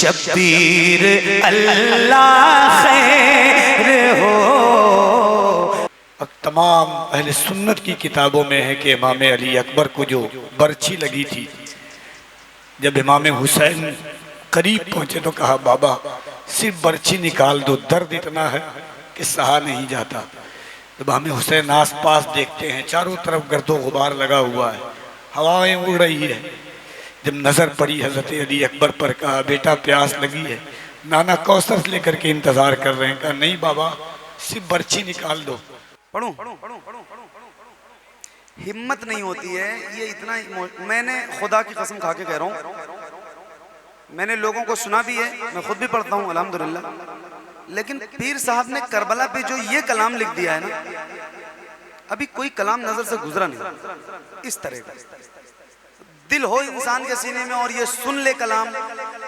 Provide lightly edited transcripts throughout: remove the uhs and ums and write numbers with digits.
شبیر اللہ خیر ہو۔ اب تمام اہل سنت کی کتابوں میں ہے کہ امام علی اکبر کو جو برچھی لگی تھی، جب امام حسین قریب پہنچے تو کہا بابا صرف برچھی نکال دو، درد اتنا ہے کہ سہا نہیں جاتا۔ جب امام حسین آس پاس دیکھتے ہیں چاروں طرف گرد و غبار لگا ہوا ہے، ہوائیں اڑ رہی ہے، جب نظر پڑی حضرت علی اکبر پر کہا بیٹا پیاس لگی ہے، نانا کوثر لے کر کے انتظار کر رہے ہیں، کہا نہیں بابا صرف برچھی نکال دو۔ پڑھوں؟ ہمت نہیں ہوتی ہے یہ اتنا، میں نے خدا کی قسم کھا کے کہہ رہا ہوں، میں نے لوگوں کو سنا بھی ہے، میں خود بھی پڑھتا ہوں الحمدللہ، لیکن پیر صاحب نے کربلا پہ جو یہ کلام لکھ دیا ہے نا، ابھی کوئی کلام نظر سے گزرا نہیں اس طرح کا۔ دل ہو انسان کے سینے میں اور یہ سن لے کلام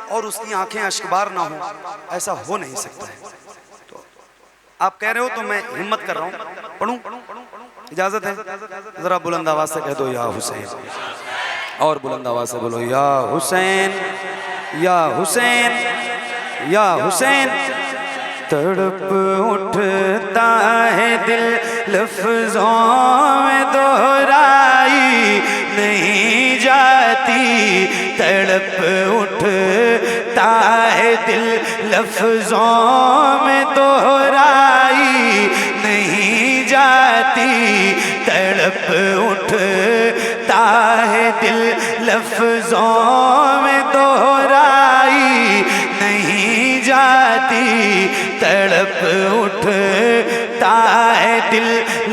اور اس کی آنکھیں اشکبار نہ ہوں، ایسا ہو نہیں سکتا ہے۔ تو آپ کہہ رہے ہو تو میں ہمت کر رہا ہوں، پڑھوں؟ اجازت ہے؟ ذرا بلند آواز سے کہہ دو یا حسین، اور بلند آواز سے بولو یا حسین یا حسین یا حسین۔ تڑپ اٹھتا ہے دل لفظوں میں دہرائی نہیں جاتی، تڑپ اٹھتا ہے دل لفظوں میں دہرائی نہیں جاتی، تڑپ اٹھتا ہے دل لفظوں میں دہرائی نہیں جاتی، تڑپ اٹھتا ہے دل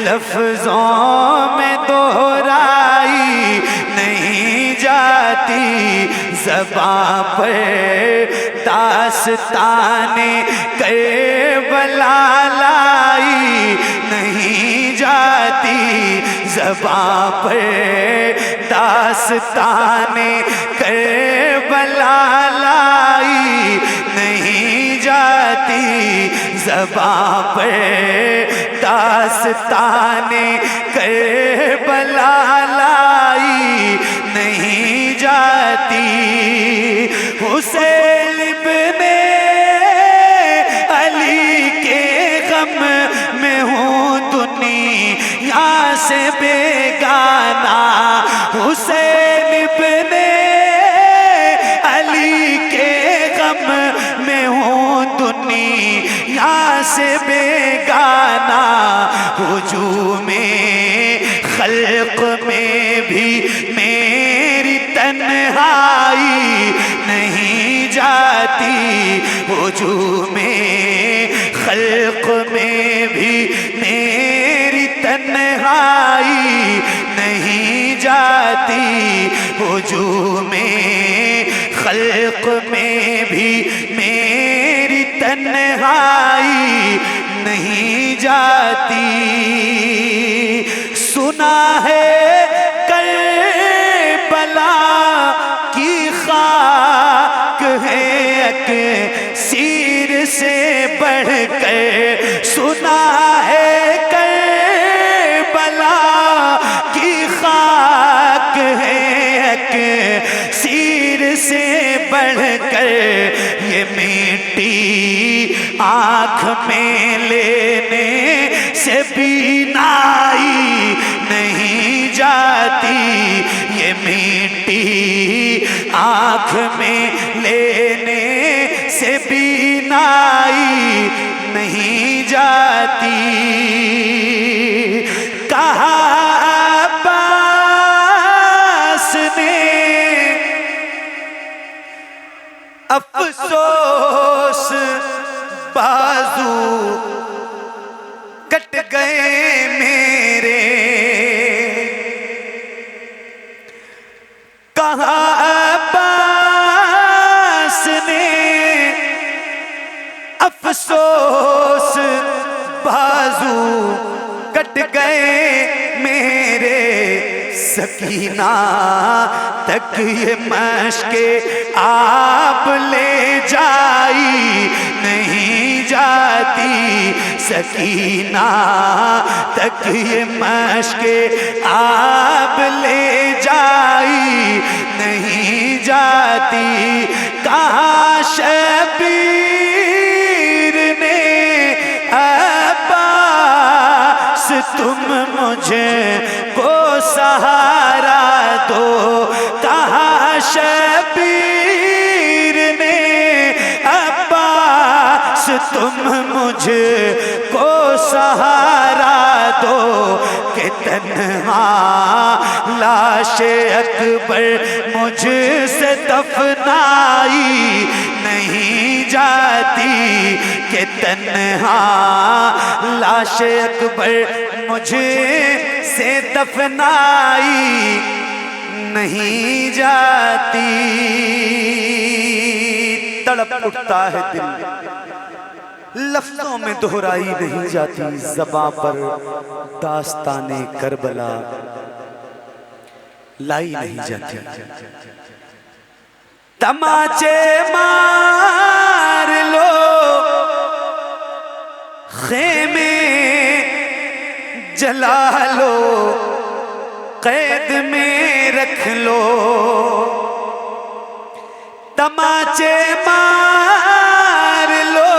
لفظوں میں دہرائی نہیں جاتی، زباں پر داستان کربلا لائی نہیں جاتی، زباں پر داستان کربلا لائی نہیں جاتی، زباں پر داستان کربلا لائی نہیں جاتی۔ حسین ابن علی کے غم میں ہوں دنیا سے بیگانہ، حسین ابن علی کے غم میں ہوں دنیا سے بیگانہ، ہجوم خلق میں بھی میری تنہائی نہیں جاتی، ہجوم خلق میں بھی میری تنہائی نہیں جاتی، ہجوم خلق میں بھی میری تنہائی نہیں جاتی۔ سنا ہے کربلا کی خاک ہے اکسیر سے بڑھ کر، سنا ہے کربلا کی خاک ہے اکسیر سے بڑھ کر، یہ مٹی آنکھ میں لینے سے بینائی نہیں جاتی، یہ مٹی آنکھ میں لینے سے بینائی نہیں جاتی۔ کہا عباس نے افسوس بازو کٹ گئے میرے، کہا عباس نے افسوس بازو کٹ گئے میرے، سکینہ تک یہ مشک آب لے جائی نہیں جاتی، سکینہ تک یہ مشک آب لے جائی نہیں جاتی، کہاں تم مجھے کو سہارا دو، کہا شبیر نے عباس تم مجھے کو سہارا دو، کہ تنہا لاش اکبر مجھ سے دفنائی نہیں جاتی، کہ تنہا لاش اکبر مجھ سے دفنائی نہیں جاتی۔ تڑپ اٹھتا ہے دل، لفظوں میں دہرائی نہیں جاتی، زباں پر داستان کربلا لائی نہیں جاتی۔ تماچے مار لو، خیمے جلا لو، قید میں رکھ لو، تماچے مار لو،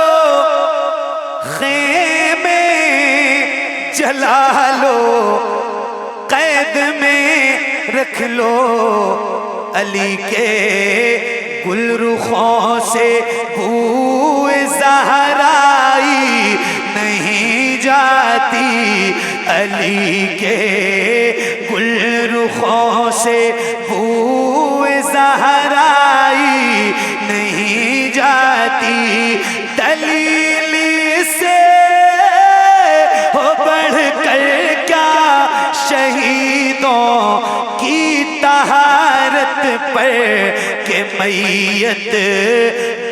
خیمے جلا لو، قید میں رکھ لو، علی کے گل رخوں سے بوئے زہرائی نہیں جاتی، علی کے گل رخوں سے بوئے زہرائی نہیں جاتی، دلیل سے ہو بڑھ کر کیا شہیدوں کی طہارت پر، کہ میت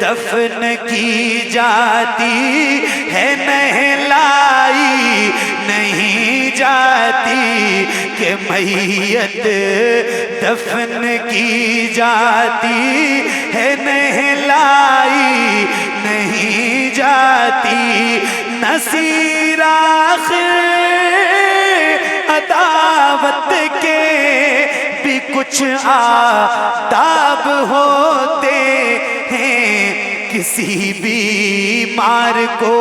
دفن کی جاتی ہے نہلائی نہیں جاتی، کہ میت دفن کی جاتی ہے نہلائی نہیں جاتی، نصیر آخر عداوت کے بھی کچھ آداب ہوتے ہیں، کسی بیمار کو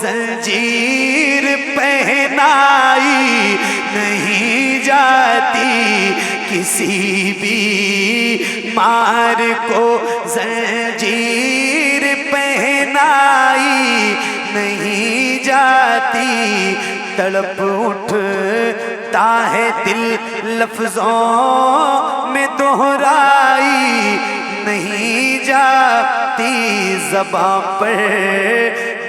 زنجیر پہنائی نہیں جاتی، کسی بیمار کو زنجیر پہنائی نہیں جاتی، تڑپ اٹھتا ہے دل لفظوں میں دہرائی نہیں جاتی، زباں پر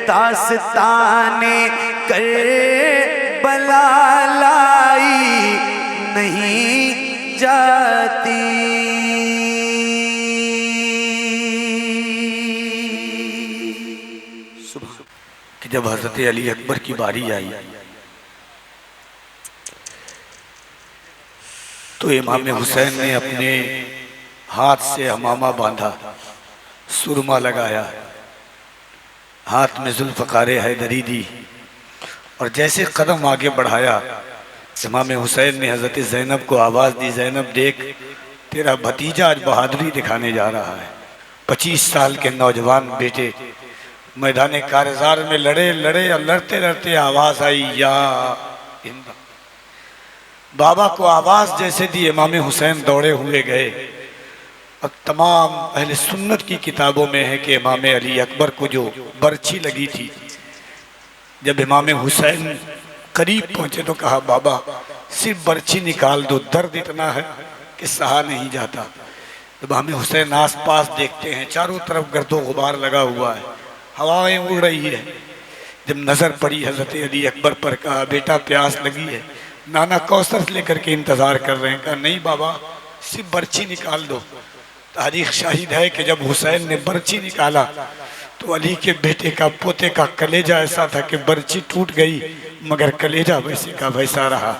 داستان کربلا لائی نہیں جاتی۔ کہ جب حضرت علی اکبر کی باری آئی تو امام حسین نے اپنے ہاتھ سے امامہ باندھا، سرما لگایا، ہاتھ میں ذوالفقار حیدری دی، اور جیسے قدم آگے بڑھایا امام حسین نے حضرت زینب کو آواز دی، زینب دیکھ تیرا بھتیجا آج بہادری دکھانے جا رہا ہے۔ 25 سال کے نوجوان بیٹے میدان کارزار میں لڑے اور لڑتے لڑتے آواز آئی یا ہند، بابا کو آواز جیسے دی امام حسین دوڑے ہوئے گئے۔ اور تمام اہل سنت کی کتابوں میں ہے کہ امام علی اکبر کو جو برچھی لگی تھی، جب امام حسین قریب پہنچے تو کہا بابا صرف برچھی نکال دو، درد اتنا ہے کہ سہا نہیں جاتا۔ امام حسین آس پاس دیکھتے ہیں، چاروں طرف گرد و غبار لگا ہوا ہے، ہوائیں اڑ رہی ہے۔ جب نظر پڑی حضرت علی اکبر پر، کہا بیٹا پیاس لگی ہے، نانا کوثر لے کر کے انتظار کر رہے ہیں۔ کہا نہیں بابا صرف برچھی نکال دو۔ تاریخ شاہد ہے کہ جب حسین نے برچھی نکالا تو علی کے بیٹے کا پوتے کا کلیجہ ایسا تھا کہ برچھی ٹوٹ گئی مگر کلیجہ ویسے کا ویسا رہا۔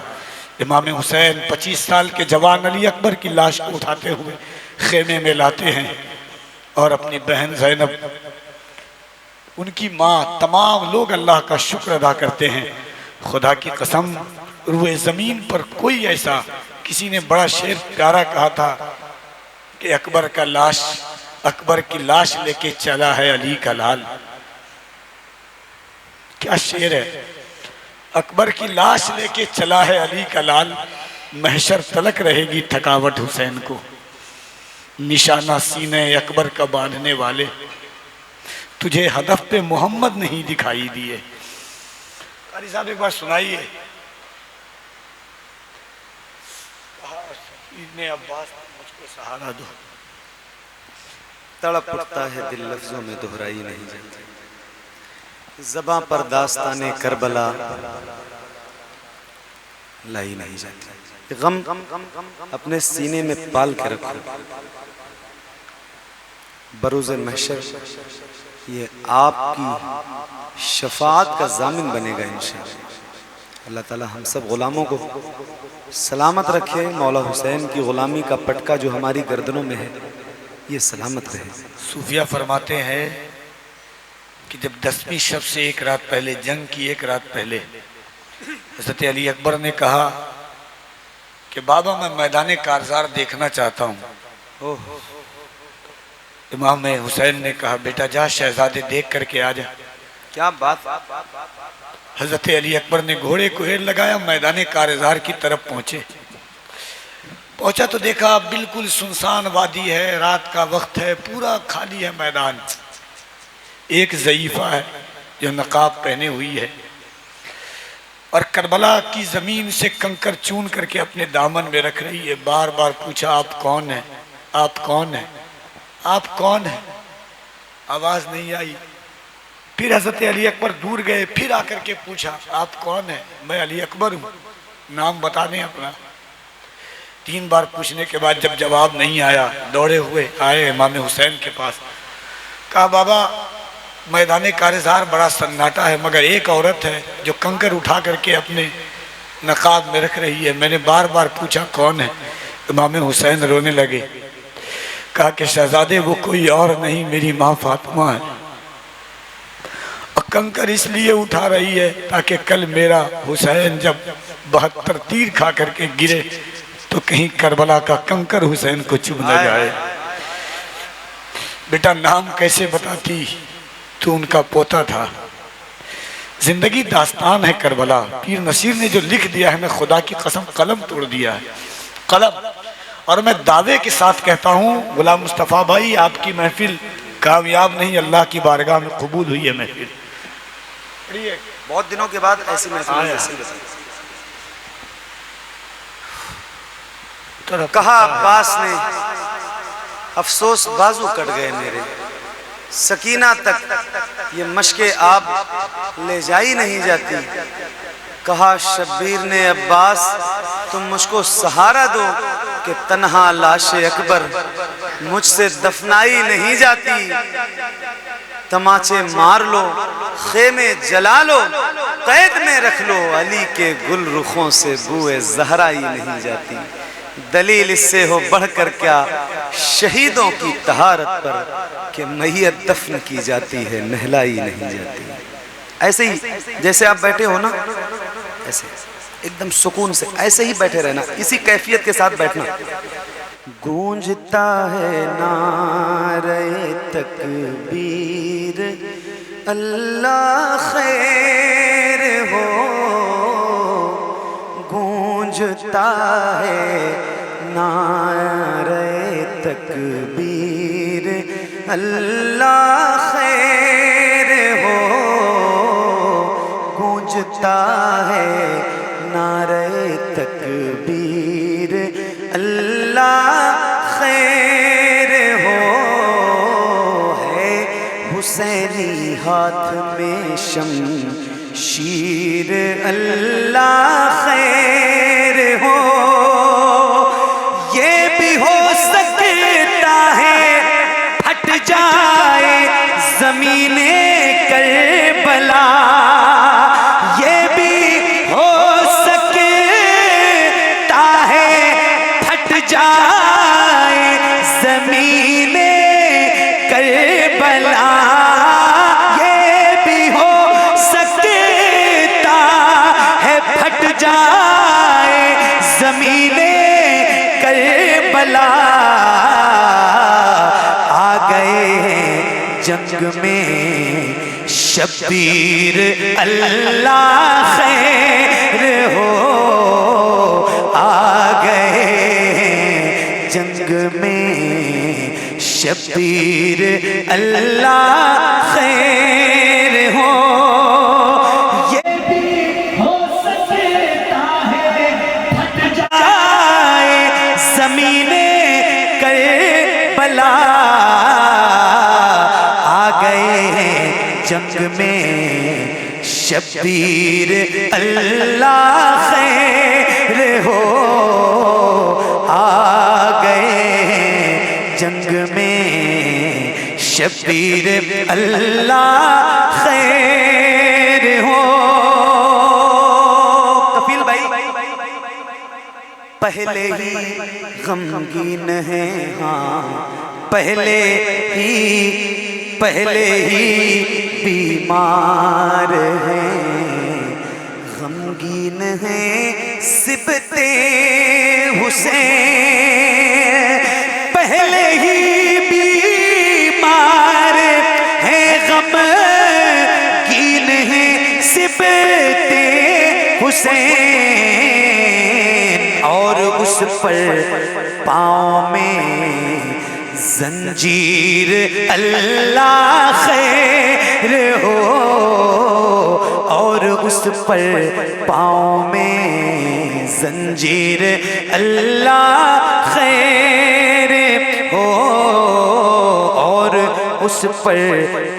امام حسین 25 سال کے جوان علی اکبر کی لاش کو اٹھاتے ہوئے خیمے میں لاتے ہیں، اور اپنی بہن زینب، ان کی ماں، تمام لوگ اللہ کا شکر ادا کرتے ہیں۔ خدا کی قسم روئے زمین پر کوئی ایسا، کسی نے بڑا شعر پیارا کہا تھا کہ اکبر کی لاش لے کے چلا ہے علی کا لال۔ کیا شعر ہے! اکبر کی لاش لے کے چلا ہے علی کا لال، محشر تلک رہے گی تھکاوٹ حسین کو، نشانہ سینے اکبر کا باندھنے والے، تجھے ہدف پہ محمد نہیں دکھائی دیے۔ قاری صاحب ایک بار سنائیے۔ کہا سفیر نے عباس مجھ کو سہارا دو، تڑپ اٹھتا ہے دل لفظوں میں دہرائی نہیں جاتی، زباں پر داستان کربلا لائی نہیں جاتی، غم اپنے سینے میں پال کے رکھو، بروز محشر یہ آپ کی شفاعت کا ضامن بنے گا انشاءاللہ۔ اللہ تعالی ہم سب غلاموں کو سلامت رکھے، مولا حسین کی غلامی کا پٹکا جو ہماری گردنوں میں ہے یہ سلامت رہے۔ صوفیہ فرماتے ہیں کہ جب 10ویں شب سے ایک رات پہلے، جنگ کی ایک رات پہلے، حضرت علی اکبر نے کہا کہ بابا میں میدان کارزار دیکھنا چاہتا ہوں۔ امام حسین نے کہا بیٹا جا شہزادے دیکھ کر کے آ جا۔ کیا بات! حضرت علی اکبر نے گھوڑے کو ہیر لگایا، میدان کارزار کی طرف پہنچا تو دیکھا بالکل سنسان وادی ہے، رات کا وقت ہے، پورا خالی ہے میدان۔ ایک ضعیفہ ہے جو نقاب پہنے ہوئی ہے اور کربلا کی زمین سے کنکر چون کر کے اپنے دامن میں رکھ رہی ہے۔ بار بار پوچھا آپ کون ہیں، آپ کون ہیں، آپ کون ہیں؟ آواز نہیں آئی۔ پھر حضرت علی اکبر دور گئے، پھر آ کر کے پوچھا آپ کون ہیں؟ میں علی اکبر ہوں، نام بتا دیں اپنا۔ 3 بار پوچھنے کے بعد جب جواب نہیں آیا، دوڑے ہوئے آئے امام حسین کے پاس، کہا بابا میدان کارزار بڑا سناٹا ہے، مگر ایک عورت ہے جو کنکر اٹھا کر کے اپنے نقاب میں رکھ رہی ہے، میں نے بار بار پوچھا کون ہے؟ امام حسین رونے لگے، کہا کہ شہزادے وہ کوئی اور نہیں میری ماں فاطمہ ہے، اور کنکر اس لیے اٹھا رہی ہے تاکہ کل میرا حسین جب 72 تیر کھا کر کے گرے تو کہیں کربلا کا کنکر حسین کو چبھ نہ جائے۔ بیٹا نام کیسے بتاتی؟ تو ان کا پوتا تھا۔ زندگی داستان ہے کربلا، پیر نصیر نے جو لکھ دیا ہے میں خدا کی قسم قلم توڑ دیا ہے، قلم۔ اور میں دعوے کے ساتھ کہتا ہوں غلام مصطفیٰ بھائی آپ کی محفل کامیاب نہیں، اللہ کی بارگاہ میں قبول ہوئی ہے محفل۔ بہت دنوں کے بعد ایسی محفل کہا عباس نے افسوس بازو کٹ گئے میرے، سکینہ تک یہ مشق آب لے جائی نہیں جاتی۔ کہا شبیر نے عباس تم مجھ کو سہارا دو کہ تنہا لاش اکبر مجھ سے دفنائی نہیں جاتی، تماچے مار لو خیمے جلا لو قید میں رکھ لو، علی کے گل رخوں سے بوئے زہرائی نہیں جاتی، دلیل اس سے ہو بڑھ کر کیا شہیدوں کی طہارت پر کہ میت دفن کی جاتی ہے نہلائی نہیں جاتی۔ ایسے ہی جیسے آپ بیٹھے ہو نا، ایسے ایک دم سکون سے ایسے ہی بیٹھے رہنا، اسی کیفیت کے ساتھ بیٹھنا۔ گونجتا ہے نعرہ تکبیر اللہ خیر ہو، گونجتا ہے نعرہ تکبیر اللہ خیر ہو، گونجتا ہے نعرہ تکبیر اللہ خیر ہو، ہے حسینی ہاتھ میں شمشیر اللہ خیر ہو، یہ بھی ہو سکتا ہے پھٹ جائے زمین کربلا، یہ بھی ہو سکتا ہے پھٹ جائے زمین کربلا، یہ بھی ہو سکتا ہے پھٹ جائے زمین کربلا، آ گئے ہیں جنگ میں شبیر اللہ خیر ہو آ گئے جنگ میں شبیر اللہ خیر ہو یہ بھی ہو سکتا ہے پھٹ جائے زمین کربلا آ گئے ہیں جنگ میں شبیر اللہ خیر ہو آ گئے ہیں جنگ میں شبیر اللہ خیر ہو کفیل بھائی پہلے ہی غمگین ہیں ہاں پہلے ہی بیمار ہیں غمگین ہیں سبت حسین پہلے ہی بیمار ہیں غمگین ہیں سبت حسین اور اس پر پاؤں میں زنجیر اللہ خیر ہو اور اس پر پاؤں میں زنجیر اللہ خیر ہو اور اس پر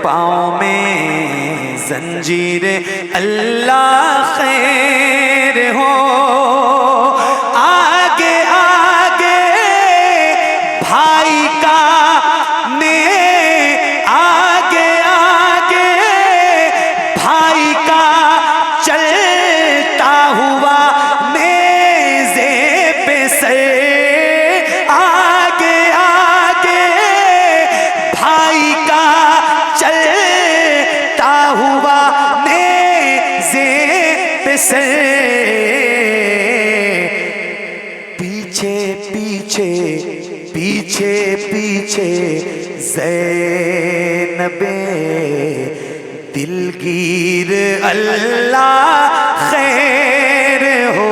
پاؤں میں زنجیر اللہ خیر ہو آگے آگے بھائی کا آگے آگے بھائی کا چلتا ہوا نیزے پہ سر آگے آگے بھائی کا چلتا ہوا نیزے پہ سر پیچھے پیچھے پیچھے پیچھے زینب دلگیر اللہ خیر ہو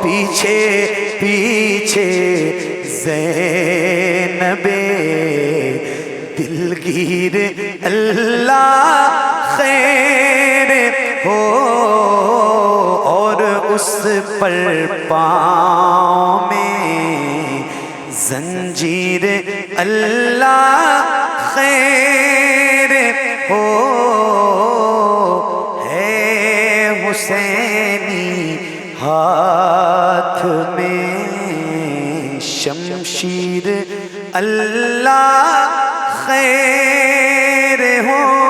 پیچھے پیچھے زینب دلگیر اللہ خیر ہو اور اس پر پاؤں میں زنجیر اللہ خیر ہو ہے حسینی ہاتھ میں شمشیر اللہ خیر ہو